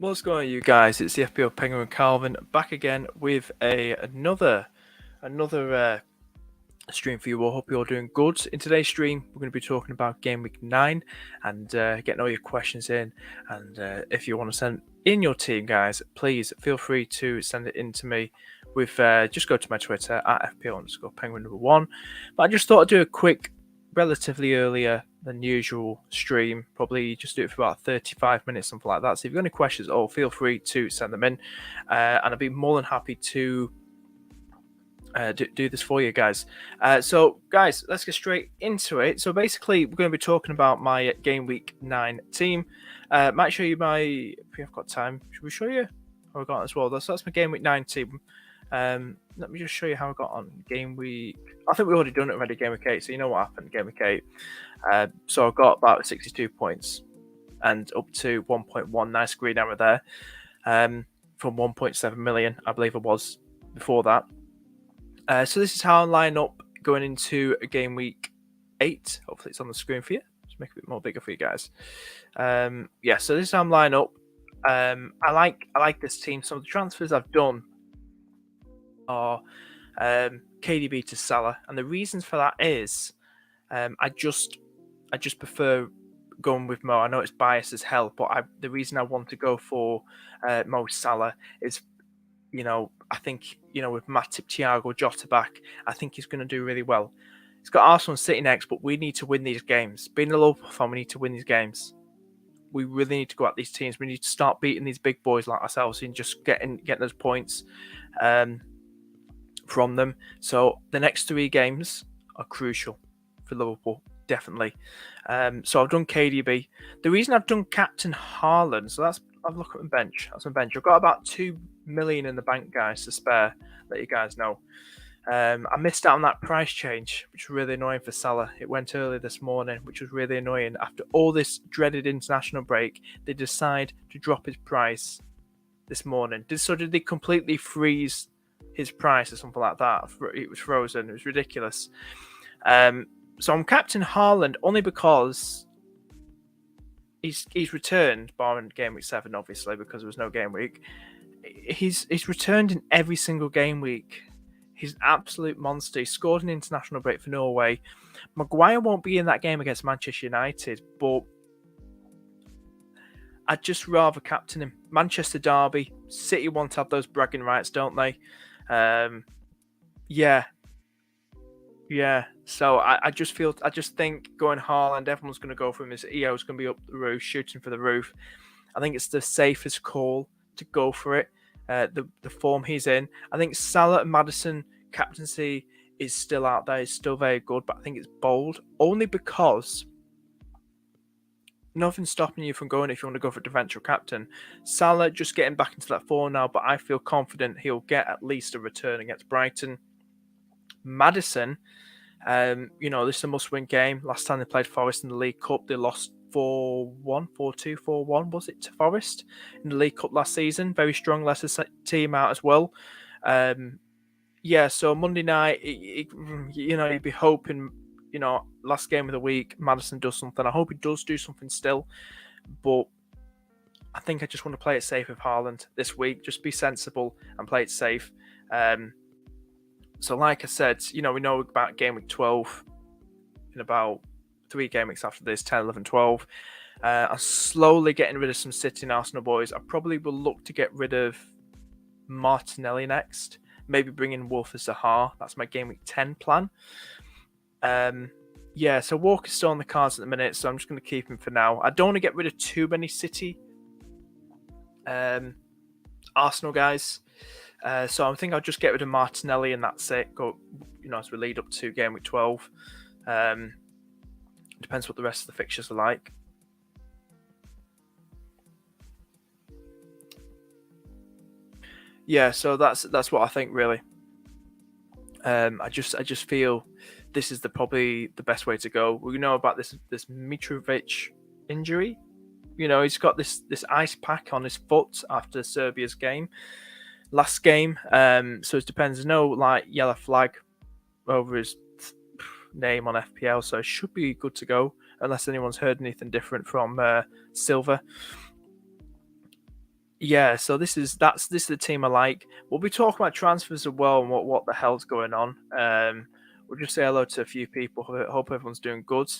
What's going on, you guys? It's the FPL Penguin Calvin back again with another stream for you all. Hope you're all doing good. In today's stream, we're going to be talking about Game Week 9 and getting all your questions in. And if you want to send in your team, guys, please feel free to send it in to me with just go to my Twitter at FPL_Penguin1. But I just thought I'd do a quick, relatively earlier than usual stream, probably just do it for about 35 minutes, something like that. So if you've got any questions, feel free to send them in, and I'll be more than happy to do this for you guys. So guys, let's get straight into it. So basically, we're going to be talking about my Game Week 9 team. Might show you if we have got time. Should we show you how I got on as well? That's my Game Week 9 team. Let me just show you how I got on Game Week. I think we've already done it already, Game Week 8, so you know what happened Game Week 8. So I got about 62 points and up to 1.1. Nice green arrow there, from 1.7 million, I believe it was before that. So this is how I line up going into Game Week 8. Hopefully it's on the screen for you. Just make it a bit more bigger for you guys. Yeah, so this is how I'm line up. I like this team. Some of the transfers I've done are KDB to Salah, and the reasons for that is I just prefer going with Mo. I know it's biased as hell, but the reason I want to go for Mo Salah is, I think, with Matip, Thiago, Jota back, I think he's going to do really well. He's got Arsenal and City next, but we need to win these games. Being a Liverpool fan, we need to win these games. We really need to go at these teams. We need to start beating these big boys like ourselves and just getting those points from them. So the next 3 games are crucial for Liverpool, definitely. So I've done KDB. The reason I've done Captain Haaland, so I've looked at my bench. That's my bench. I've got about 2 million in the bank, guys, to spare. Let you guys know. I missed out on that price change, which was really annoying for Salah. It went early this morning, which was really annoying. After all this dreaded international break, they decide to drop his price this morning. Did they completely freeze his price or something like that? It was frozen. It was ridiculous. So I'm Captain Haaland only because he's returned, barring Game Week 7, obviously, because there was no game week. He's returned in every single game week. He's an absolute monster. He scored an international break for Norway. Maguire won't be in that game against Manchester United, but I'd just rather captain him. Manchester derby. City want to have those bragging rights, don't they? Yeah. So I just think going Haaland, everyone's going to go for him. His EO's going to be up the roof, shooting for the roof. I think it's the safest call to go for it. The form he's in. I think Salah and Maddison captaincy is still out there. It's still very good, but I think it's bold only because nothing's stopping you from going if you want to go for differential captain. Salah just getting back into that form now, but I feel confident he'll get at least a return against Brighton. Maddison, this is a must-win game. Last time they played Forest in the League Cup, they lost 4-1, 4-2, 4-1, was it, to Forest in the League Cup last season? Very strong Leicester team out as well. So Monday night, you'd be hoping, last game of the week, Maddison does something. I hope he does do something still, but I think I just want to play it safe with Haaland this week. Just be sensible and play it safe. So like I said, we know about Game Week 12 in about 3 game weeks after this, 10, 11, 12. I'm slowly getting rid of some City and Arsenal boys. I probably will look to get rid of Martinelli next. Maybe bring in Wolf as Zaha. That's my Game Week 10 plan. So Walker's still on the cards at the minute, so I'm just going to keep him for now. I don't want to get rid of too many City Arsenal guys. So I think I'll just get rid of Martinelli and that's it. Go, as we lead up to Game Week 12. Depends what the rest of the fixtures are like. Yeah, so that's what I think really. I just feel this is probably the best way to go. We know about this Mitrovic injury. He's got this ice pack on his foot after Serbia's last game. So it depends. There's no yellow flag over his name on FPL, so it should be good to go unless anyone's heard anything different from Silva. Yeah, so this is the team I like. We'll be talking about transfers as well and what the hell's going on. We'll just say hello to a few people. Hope everyone's doing good.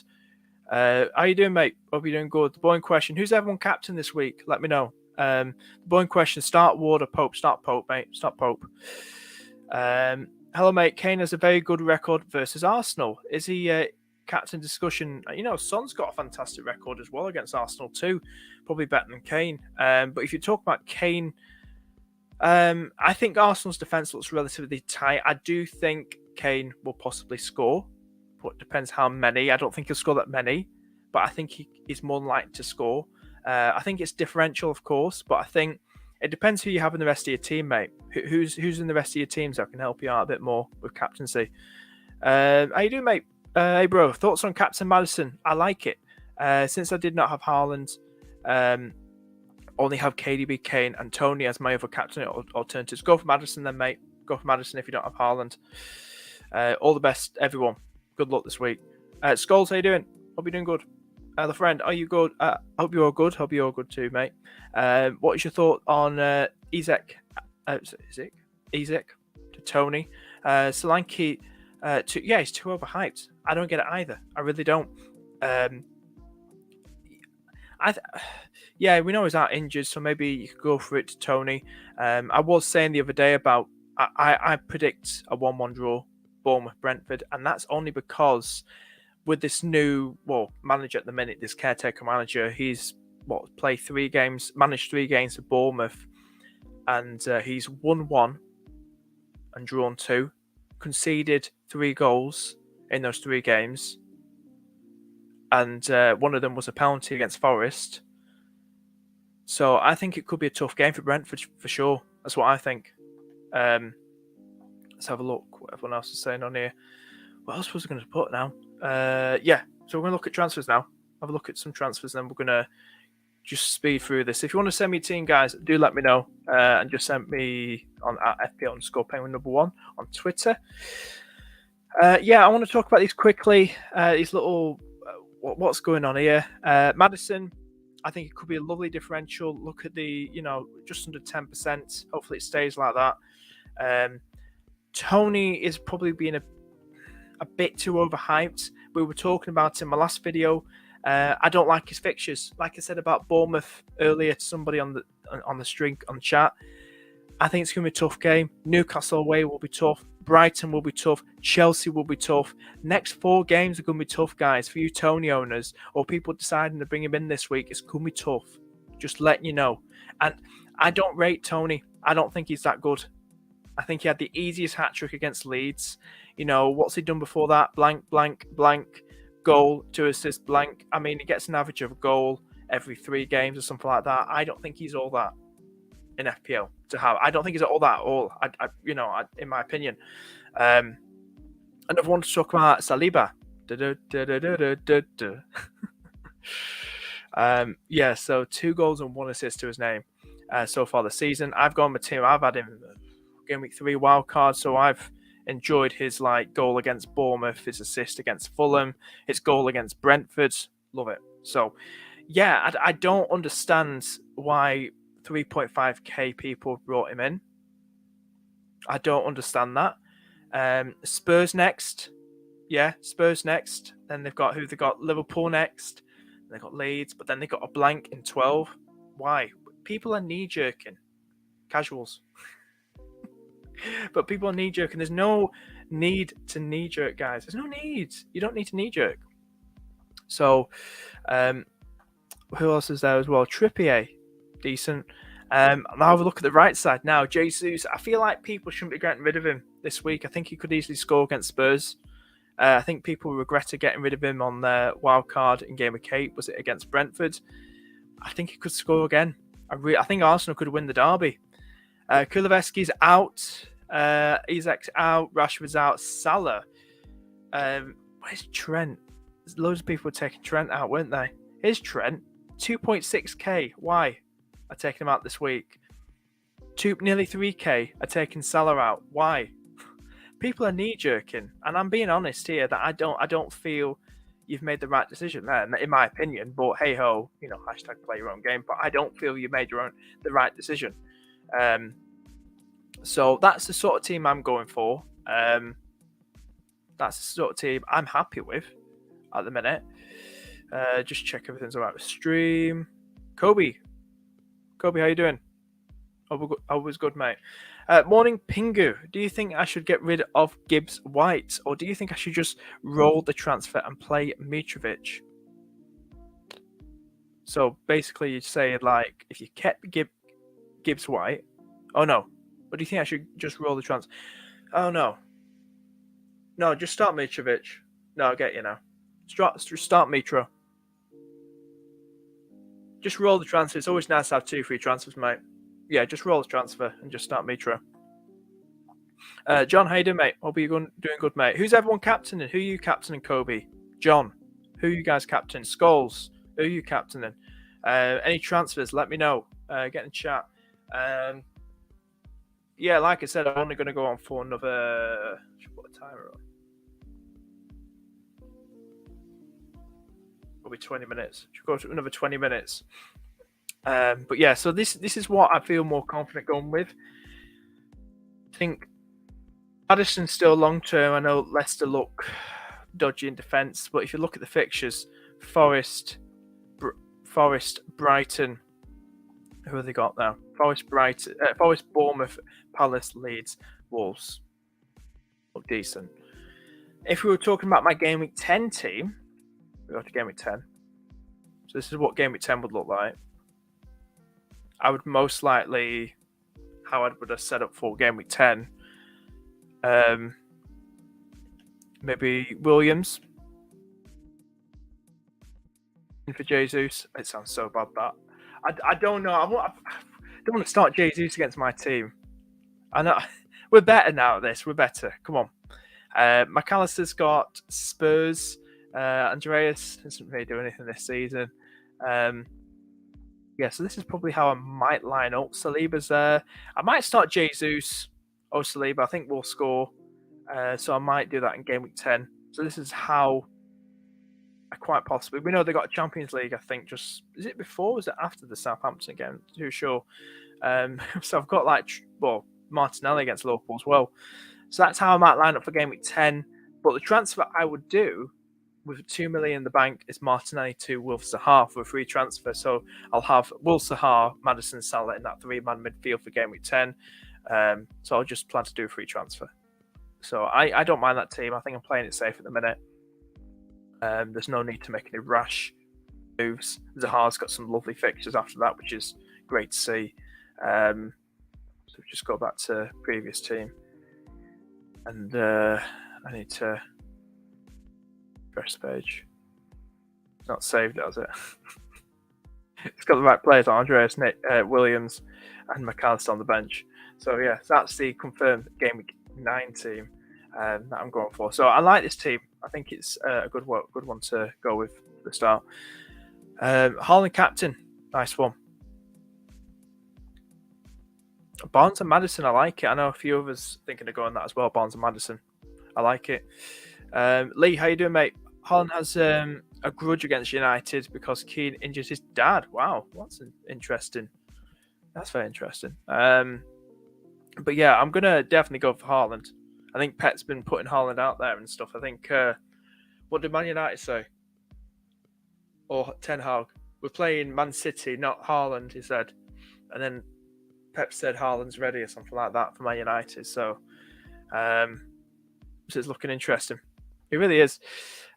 How you doing, mate? Hope you're doing good. The boring question: who's everyone captain this week? Let me know. The boring question: start Ward or Pope? Start Pope, mate. Start Pope. Hello, mate. Kane has a very good record versus Arsenal. Is he captain discussion? Son's got a fantastic record as well against Arsenal too. Probably better than Kane. But if you talk about Kane, I think Arsenal's defense looks relatively tight. I do think Kane will possibly score, but it depends how many. I don't think he'll score that many, but I think he's more than likely to score. I think it's differential, of course, but I think it depends who you have in the rest of your team, mate. Who's in the rest of your team so I can help you out a bit more with captaincy. How you doing, mate? Hey, bro. Thoughts on Captain Madison? I like it. Since I did not have Haaland, only have KDB, Kane, and Tony as my other captain alternatives. Go for Madison then, mate. Go for Madison if you don't have Haaland. All the best, everyone. Good luck this week. Skulls, how you doing? Hope you're doing good. The friend, are you good? Hope you're all good. Hope you're all good too, mate. What is your thought on Ezek? Ezek to Tony. Solanke, he's too overhyped. I don't get it either. I really don't. We know he's out injured, so maybe you could go for it to Tony. I was saying the other day about I predict a 1-1 draw, Bournemouth Brentford, and that's only because with this new manager at the minute, this caretaker manager, he's managed 3 games for Bournemouth, and he's won 1 and drawn 2, conceded 3 goals in those 3 games, and one of them was a penalty against Forest. So I think it could be a tough game for Brentford for sure. That's what I think. Let's have a look what everyone else is saying on here. What else was I going to put now? So we're going to look at transfers now. Have a look at some transfers, and then we're going to just speed through this. If you want to send me a team, guys, do let me know. And just send me on at FPL_Penguin1 on Twitter. I want to talk about these quickly. These little what's going on here. Madison, I think it could be a lovely differential. Look at the, just under 10%. Hopefully it stays like that. Tony is probably being a bit too overhyped. We were talking about in my last video. I don't like his fixtures. Like I said about Bournemouth earlier to somebody on the stream on chat. I think it's going to be a tough game. Newcastle away will be tough. Brighton will be tough. Chelsea will be tough. Next 4 games are going to be tough, guys, for you Tony owners or people deciding to bring him in this week. It's going to be tough. Just letting you know. And I don't rate Tony. I don't think he's that good. I think he had the easiest hat-trick against Leeds. What's he done before that? Blank, blank, blank. Goal, 2 assists, blank. I mean, he gets an average of a goal every 3 games or something like that. I don't think he's all that in FPL to have. I don't think he's all that all. In my opinion. And I want to talk about Saliba. So 2 goals and 1 assist to his name so far this season. I've gone with team. I've had him game week 3 wild card, so I've enjoyed his goal against Bournemouth, his assist against Fulham, his goal against Brentford. Love it. So I don't understand why 3.5k people brought him in. I don't understand that. Spurs next. Yeah, Spurs next. Then they've got Liverpool next. They've got Leeds, but then they've got a blank in 12. Why? People are knee-jerking. Casuals. But people are knee-jerking. There's no need to knee-jerk, guys. There's no need. You don't need to knee-jerk. So, who else is there as well? Trippier. Decent. I'll have a look at the right side now. Jesus, I feel like people shouldn't be getting rid of him this week. I think he could easily score against Spurs. I think people regretted getting rid of him on their wild card in game week 8. Was it against Brentford? I think he could score again. I think Arsenal could win the derby. Kuleveski's out. Isak's out. Rashford's out. Salah. Where's Trent? Loads of people were taking Trent out, weren't they? Here's Trent. 2.6k. Why? Are taking him out this week. Nearly 3k are taking Salah out. Why? People are knee jerking, and I'm being honest here that I don't feel, you've made the right decision there, in my opinion. But hey ho, hashtag play your own game. But I don't feel you made the right decision. So that's the sort of team I'm going for. That's the sort of team I'm happy with at the minute. Just check everything's all right with stream. Kobe, how you doing? Always good, mate. Morning, Pingu. Do you think I should get rid of Gibbs White, or do you think I should just roll the transfer and play Mitrovic? So basically, you say like if you kept Gibbs White. Oh no. Or do you think I should just roll the transfer? Oh no. No, just start Mitrovic. No, I get you now. Start Mitro. Just roll the transfer. It's always nice to have 2 free transfers, mate. Yeah, just roll the transfer and just start Mitro. John, how you doing, mate? Hope you're doing good, mate. Who's everyone captaining? Who are you captaining, Kobe? John, who are you guys captaining? Skulls, who are you captaining? Any transfers? Let me know. Get in chat. Yeah, like I said, I'm only going to go on for another. Should put a timer on. It'll be 20 minutes. Should go to another 20 minutes. But yeah, so this is what I feel more confident going with. I think Maddison's still long term. I know Leicester look dodgy in defence, but if you look at the fixtures, Forest, Brighton, who have they got now? Forest, Bournemouth, Palace, Leeds, Wolves look decent. If we were talking about my Game Week 10 team, we go to Game Week 10. So this is what Game Week 10 would look like. I would most likely, how I would have set up for Game Week 10, maybe Williams for Jesus. It sounds so bad that. I don't know. I don't want to start Jesus against my team. I know we're better now at this. We're better. Come on. McAllister's got Spurs. Andreas doesn't really do anything this season. Yeah, so this is probably how I might line up. Saliba's there. I might start Jesus or Saliba. I think we'll score. So I might do that in Game Week 10. So this is how I quite possibly. We know they got a Champions League, I think. Is it before or was it after the Southampton game? Too sure. So I've got Martinelli against Liverpool as well. So that's how I might line up for Game Week 10. But the transfer I would do with 2 million in the bank is Martinelli to Wilf Zaha for a free transfer. So I'll have Wilf Zaha, Maddison, Salah in that 3-man midfield for Game Week 10. So I'll just plan to do a free transfer. So I don't mind that team. I think I'm playing it safe at the minute. There's no need to make any rash moves. Zaha's got some lovely fixtures after that, which is great to see. So just go back to previous team. And I need to press page. It's not saved, has it? It's got the right players, Andreas, Williams, and McAllister on the bench. So yeah, that's the confirmed Game Week 9 team that I'm going for. So I like this team. I think it's a good one to go with at the start. Haaland captain, nice one. Barnes and Maddison, I like it. I know a few of us thinking of going that as well. Barnes and Maddison, I like it. Lee, how you doing, mate? Haaland has a grudge against United because Keane injured his dad. Wow, that's interesting. That's very interesting. But yeah, I'm gonna definitely go for Haaland. I think Pet's been putting Haaland out there and stuff. I think what did Man United say? Or Ten Hag? We're playing Man City, not Haaland, he said. And then Pep said Haaland's ready or something like that for Man United. So this is looking interesting. It really is.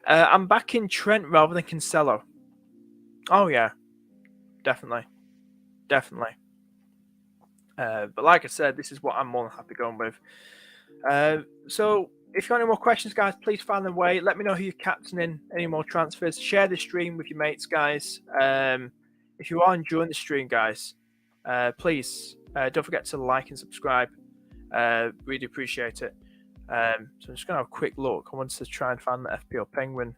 I'm back in Trent rather than Cancelo. Oh yeah, definitely. But like I said, this is what I'm more than happy going with. So if you've got any more questions, guys, please find them away. Let me know who you're captaining, any more transfers. Share the stream with your mates, guys. If you are enjoying the stream, guys, please don't forget to like and subscribe. Really appreciate it. So I'm just going to have a quick look. I wanted to try and find the FPL Penguin.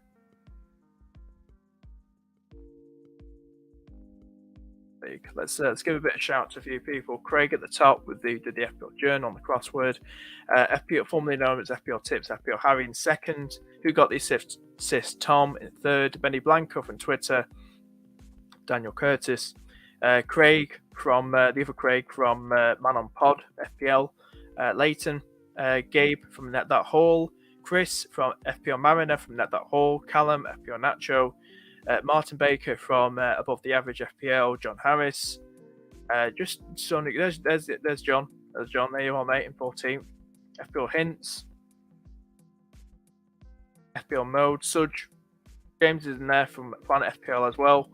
Let's give a bit of shout to a few people. Craig at the top with the FPL Journal on the crossword. FPL, formerly known as FPL Tips, FPL Harry in second. Who got the Sis Tom in third, Benny Blanco from Twitter, Daniel Curtis, Craig from the other Craig from Man on Pod FPL, Leighton, Gabe from Net That Hall, Chris from FPL Mariner from Net That Hall, Callum FPL Nacho, Martin Baker from Above the Average FPL, John Harris, just Sonic. There's John. There's John. There you are, mate. In 14th, FPL Hints, FPL Mode, Sudge, James is in there from Planet FPL as well.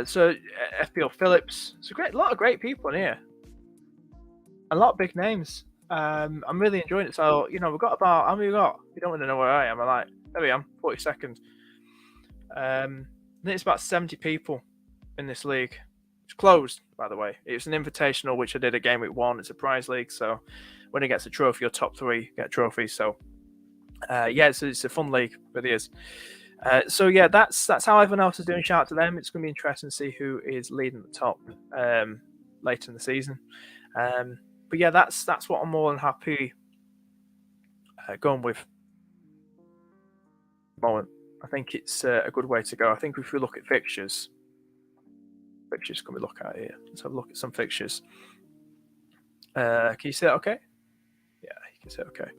So FPL Phillips. It's a lot of great people in here. A lot of big names. I'm really enjoying it. So we've got about how many we got? You don't want to know where I am. There we am, 42nd. I think it's about 70 people in this league. It's closed, by the way. It's an invitational which I did at GameWeek1. It's a prize league, so when it gets a trophy, your top 3 get trophies. So it's a fun league, it really is. So that's how everyone else is doing. Shout out to them. It's going to be interesting to see who is leading the top later in the season. But yeah, that's what I'm more than happy going with. Moment. I think it's a good way to go. I think if we look at fixtures can we look at here? Let's have a look at some fixtures. Can you see that okay? Yeah, you can see it okay.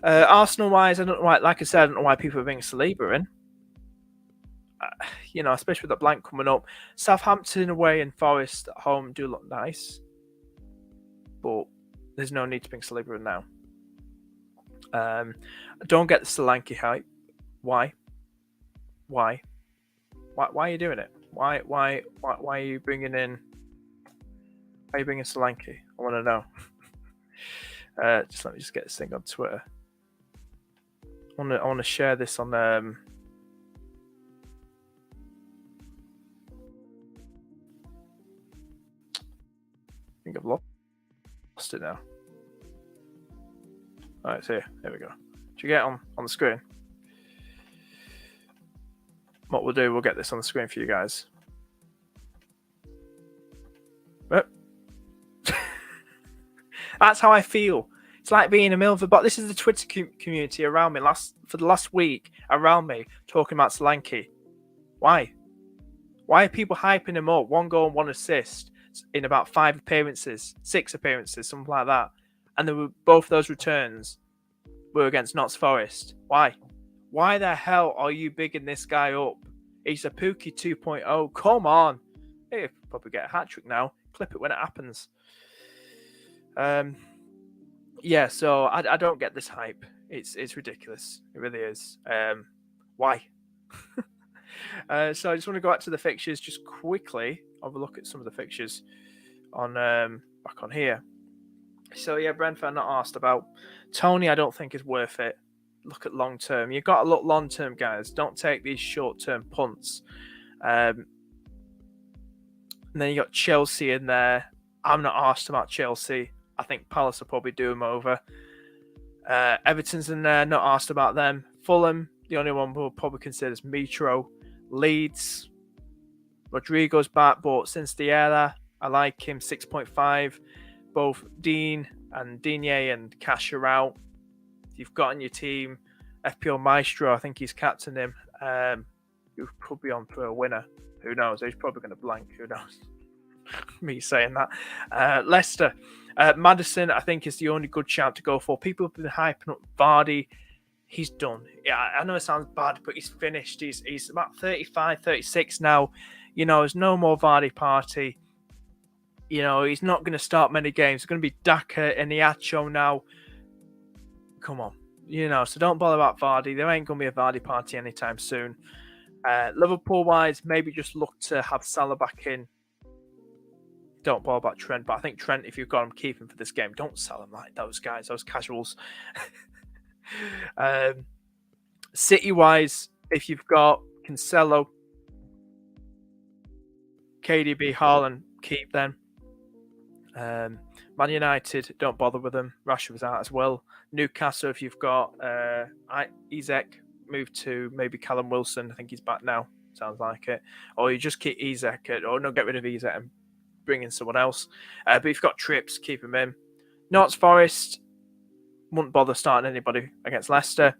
Arsenal wise, I don't know why, like I said, I don't know why people are bringing Saliba in. Especially with the blank coming up. Southampton away and Forest at home do look nice. But there's no need to bring Saliba in now. I don't get the Solanke hype. Why? Why are you doing it? Why are you bringing in? Why are you bringing Solanke? I want to know. Let me get this thing on Twitter. I want to share this on. I think I've lost it now. All right, it's here. There we go. Did you get it on the screen? What we'll do, we'll get this on the screen for you guys. But that's how I feel. It's like being a middle of the box. This is the Twitter community around me for the last week around me talking about Solanke. Why? Why are people hyping him up? 1 goal and 1 assist in about 5 appearances, 6 appearances, something like that. And both those returns were against Notts Forest. Why? Why the hell are you bigging this guy up? He's a Pookie 2.0. Come on. He'll probably get a hat-trick now. Clip it when it happens. So I don't get this hype. It's ridiculous. It really is. Why? So I just want to go back to the fixtures just quickly. Have a look at some of the fixtures on back on here. So yeah, Brentford not asked about. Tony, I don't think is worth it. Look at long term. You've got to look long term, guys. Don't take these short term punts. And then you got Chelsea in there. I'm not asked about Chelsea. I think Palace will probably do them over. Everton's in there. Not asked about them. Fulham, the only one we'll probably consider is Mitro. Leeds, Rodrigo's back, but since the era, I like him. 6.5. Both Dean and Digne and Cash are out. You've got in your team FPL Maestro. I think he's captain him. He'll probably on for a winner. Who knows? He's probably going to blank. Who knows? Me saying that. Leicester. Maddison, I think, is the only good shout to go for. People have been hyping up Vardy. He's done. Yeah, I know it sounds bad, but he's finished. He's about 35, 36 now. There's no more Vardy party. He's not going to start many games. It's going to be Daka and Iacho now. Come on. So don't bother about Vardy. There ain't going to be a Vardy party anytime soon. Liverpool-wise, maybe just look to have Salah back in. Don't bother about Trent, but I think Trent, if you've got him, keep him for this game. Don't sell him like those guys, those casuals. City-wise, if you've got Cancelo, KDB, Haaland, keep them. Man United, don't bother with them. Rashford's out as well. Newcastle, if you've got Isaac, move to maybe Callum Wilson. I think he's back now. Sounds like it. Or you just keep Isaac, or no, get rid of Isaac and bring in someone else. But if you've got Trips, keep him in. Notts Forest, wouldn't bother starting anybody against Leicester.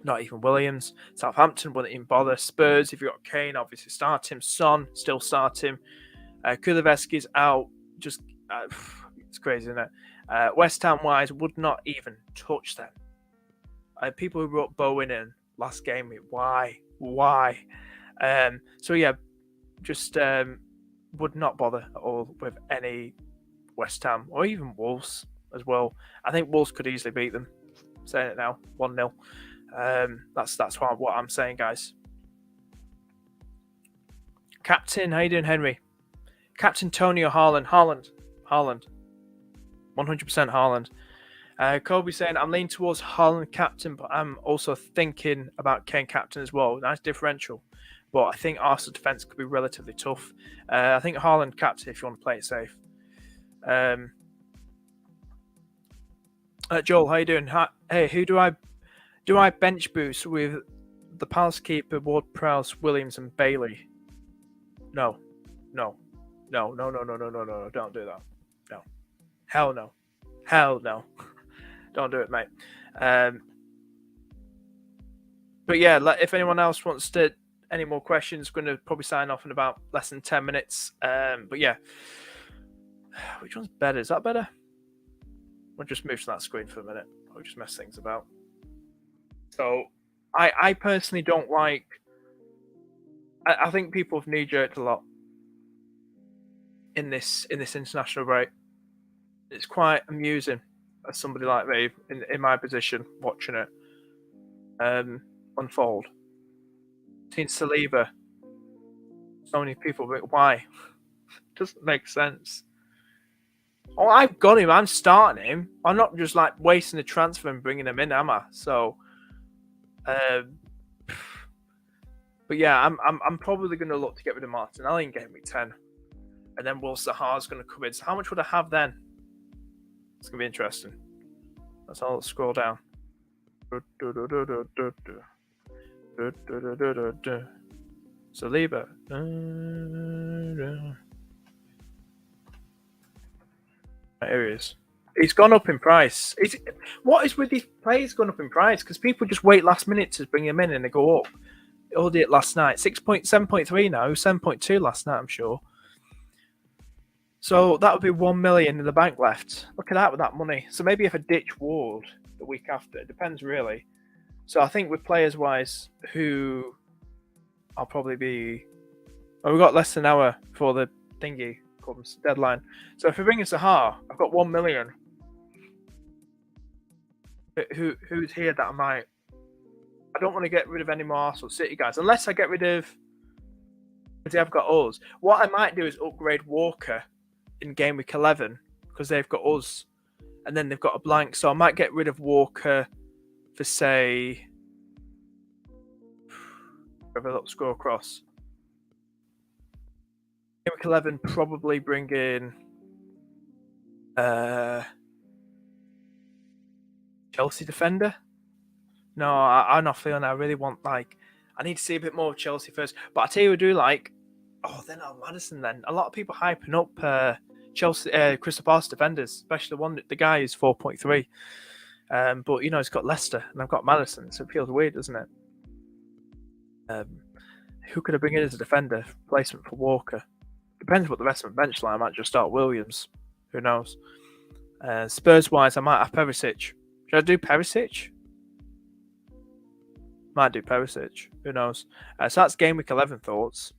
Not even Williams. Southampton wouldn't even bother. Spurs, if you've got Kane, obviously start him. Son, still start him. Kuleveski's out. Just it's crazy, isn't it? West Ham wise, would not even touch them. People who brought Bowen in last game, why? So yeah, just would not bother at all with any West Ham or even Wolves as well. I think Wolves could easily beat them. I'm saying it now, 1-0. That's what I'm saying, guys. Captain, how you doing, Henry? Captain Tony or Haaland? Haaland. 100% Haaland. Kobe saying, I'm leaning towards Haaland captain, but I'm also thinking about Kane captain as well. Nice differential. But I think Arsenal defence could be relatively tough. I think Haaland captain if you want to play it safe. Joel, how you doing? Hey, who do I bench boost with the Palace keeper, Ward-Prowse, Williams, and Bailey? No. Don't do that. No. Hell no. Don't do it, mate. But yeah, if anyone else wants to any more questions, going to probably sign off in about less than 10 minutes. But yeah, which one's better? Is that better? We'll just move to that screen for a minute. I'll just mess things about. So I personally don't like. I think people have knee-jerked a lot in this international break. It's quite amusing as somebody like me in my position watching it unfold. Seeing Saliba, so many people, but why? It doesn't make sense. Oh, I've got him. I'm starting him. I'm not just like wasting the transfer and bringing him in, am I? So, but yeah, I'm probably going to look to get rid of Martinelli in Game Week 10, and then Will Sahar's going to come in. So how much would I have then? It's going to be interesting. Let's all scroll down. Saliba. Here he is. He's gone up in price. What is with these players going up in price? Because people just wait last minute to bring him in and they go up. All did it last night. 7.3 now. 7.2 last night, I'm sure. So that would be 1 million in the bank left. Look at that with that money. So maybe if I ditch Ward the week after, it depends really. So I think with players wise, who I'll probably be. Oh, we've got less than an hour before the thingy comes deadline. So if we bring in Sahar, I've got 1 million. Who's here that I might? I don't want to get rid of any more Arsenal City guys unless I get rid of. Because they've got us. What I might do is upgrade Walker in Game Week 11 because they've got us, and then they've got a blank. So I might get rid of Walker for say. Have a look, scroll across. Game Week 11 probably bring in Chelsea defender. No, I'm not feeling. I really want I need to see a bit more of Chelsea first. But I tell you, I do like. Oh, then Madison. Then a lot of people hyping up Chelsea, Crystal Palace defenders, especially the guy who's 4.3. But you know, it's got Leicester and I've got Madison, so it feels weird, doesn't it? Who could I bring in as a defender replacement for Walker? Depends what the rest of my bench line. I might just start Williams. Who knows? Spurs wise, I might have Perisic. Should I do Perisic? Might do Perisic. Who knows? So that's Game Week 11 thoughts.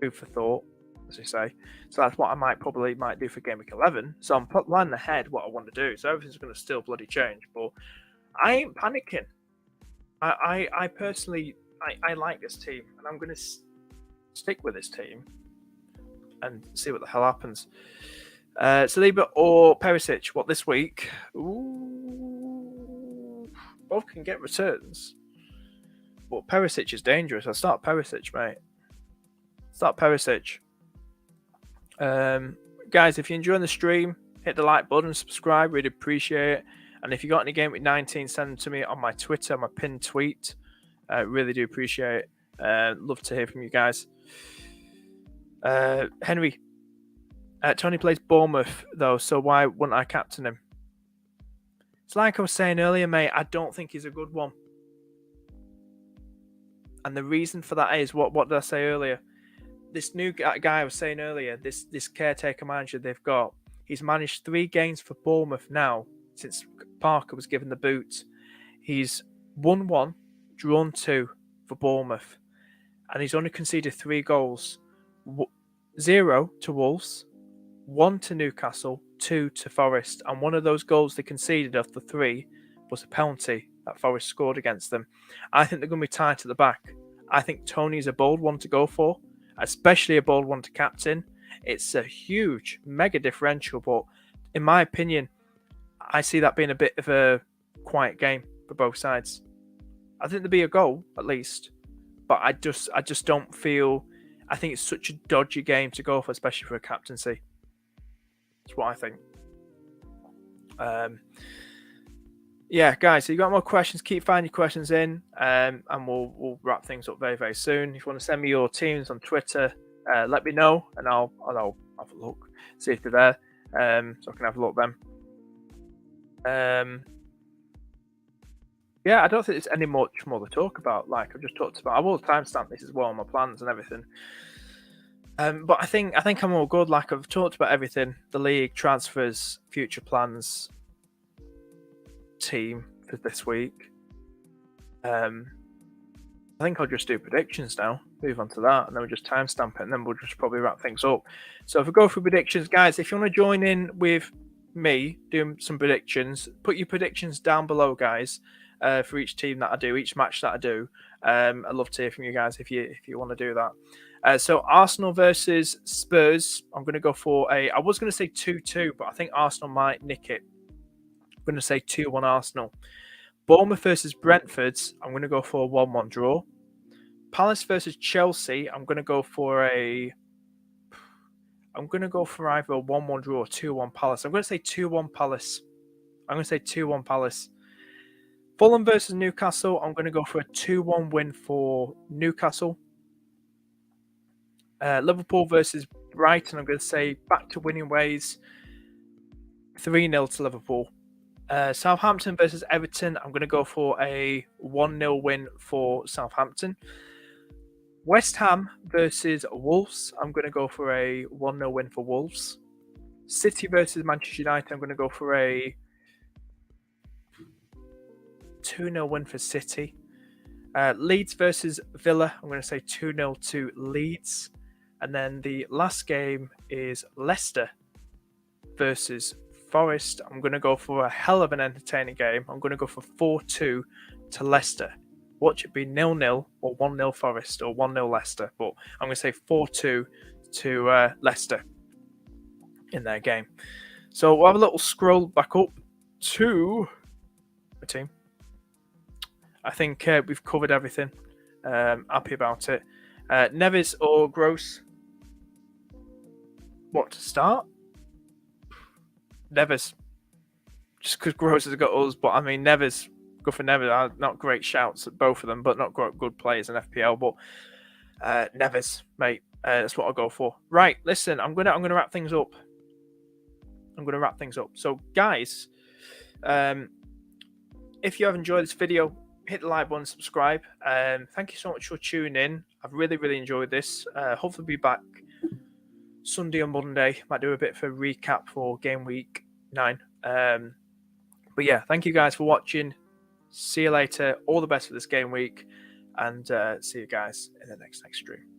Food for thought, as you say. So that's what I might do for Game Week 11. So I'm planning ahead what I want to do. So everything's going to still bloody change. But I ain't panicking. I personally, I like this team. And I'm going to stick with this team and see what the hell happens. Saliba or Perisic? What this week? Ooh, both can get returns. But Perisic is dangerous. I'll start Perisic, mate. Start Perisic. Guys, if you're enjoying the stream, hit the like button, subscribe. Really appreciate it. And if you got any Game Week 19, send them to me on my Twitter, my pinned tweet. Really do appreciate it. Love to hear from you guys. Henry, Tony plays Bournemouth though, so why wouldn't I captain him? It's like I was saying earlier, mate. I don't think he's a good one. And the reason for that is, what did I say earlier? This new guy I was saying earlier, this caretaker manager they've got, he's managed 3 games for Bournemouth now since Parker was given the boot. He's won 1, drawn 2 for Bournemouth, and he's only conceded 3 goals. 0 to Wolves, 1 to Newcastle, 2 to Forest, and one of those goals they conceded of the 3 was a penalty that Forest scored against them. I think they're going to be tied to the back. I think Tony's a bold one to go for, especially a bold one to captain. It's a huge, mega differential, but in my opinion, I see that being a bit of a quiet game for both sides. I think there'll be a goal at least, but I just don't feel. I think it's such a dodgy game to go for, especially for a captaincy. That's what I think. Yeah, guys, so you got more questions, keep finding your questions in, and we'll wrap things up very, very soon. If you want to send me your teams on Twitter, let me know, and I'll have a look, see if they're there, so I can have a look at them. Yeah, I don't think there's any much more to talk about. Like I've just talked about, I will timestamp this as well on my plans and everything. But I think I'm all good. Like I've talked about everything: the league, transfers, future plans, team for this week. I think I'll just do predictions now. Move on to that, and then we'll just timestamp it, and then we'll just probably wrap things up. So if we go through predictions, guys, if you want to join in with me doing some predictions, put your predictions down below, guys, for each team that I do, each match that I do. I'd love to hear from you guys if you want to do that. So Arsenal versus Spurs, I'm going to go for I was going to say 2-2, but I think Arsenal might nick it. I'm going to say 2-1 Arsenal. Bournemouth versus Brentford, I'm going to go for a 1-1 draw. Palace versus Chelsea, I'm going to go for either a 1-1 draw or 2-1 Palace. I'm going to say 2-1 Palace. Fulham versus Newcastle, I'm going to go for a 2-1 win for Newcastle. Liverpool versus Brighton, I'm going to say back to winning ways, 3-0 to Liverpool. Southampton versus Everton, I'm going to go for a 1-0 win for Southampton. West Ham versus Wolves, I'm going to go for a 1-0 win for Wolves. City versus Manchester United, I'm going to go for a 2-0 win for City. Leeds versus Villa, I'm going to say 2-0 to Leeds. And then the last game is Leicester versus Forest. I'm going to go for a hell of an entertaining game. I'm going to go for 4-2 to Leicester. Watch it be 0-0 or 1-0 Forest or 1-0 Leicester. But I'm going to say 4-2 to Leicester in their game. So we'll have a little scroll back up to the team. I think we've covered everything. Happy about it. Neves or Gross? What to start? Neves. Just because Gross has got us, but I mean Neves. Go for Neves. Not great shouts at both of them, but not good players in FPL. But Neves, mate. That's what I'll go for. Right, listen. I'm gonna wrap things up. So, guys, if you have enjoyed this video, hit the like button, subscribe. Thank you so much for tuning in. I've really enjoyed this. Hopefully be back Sunday or Monday. Might do a bit of a recap for game week 9. But yeah, thank you guys for watching. See you later. All the best for this game week, and see you guys in the next stream.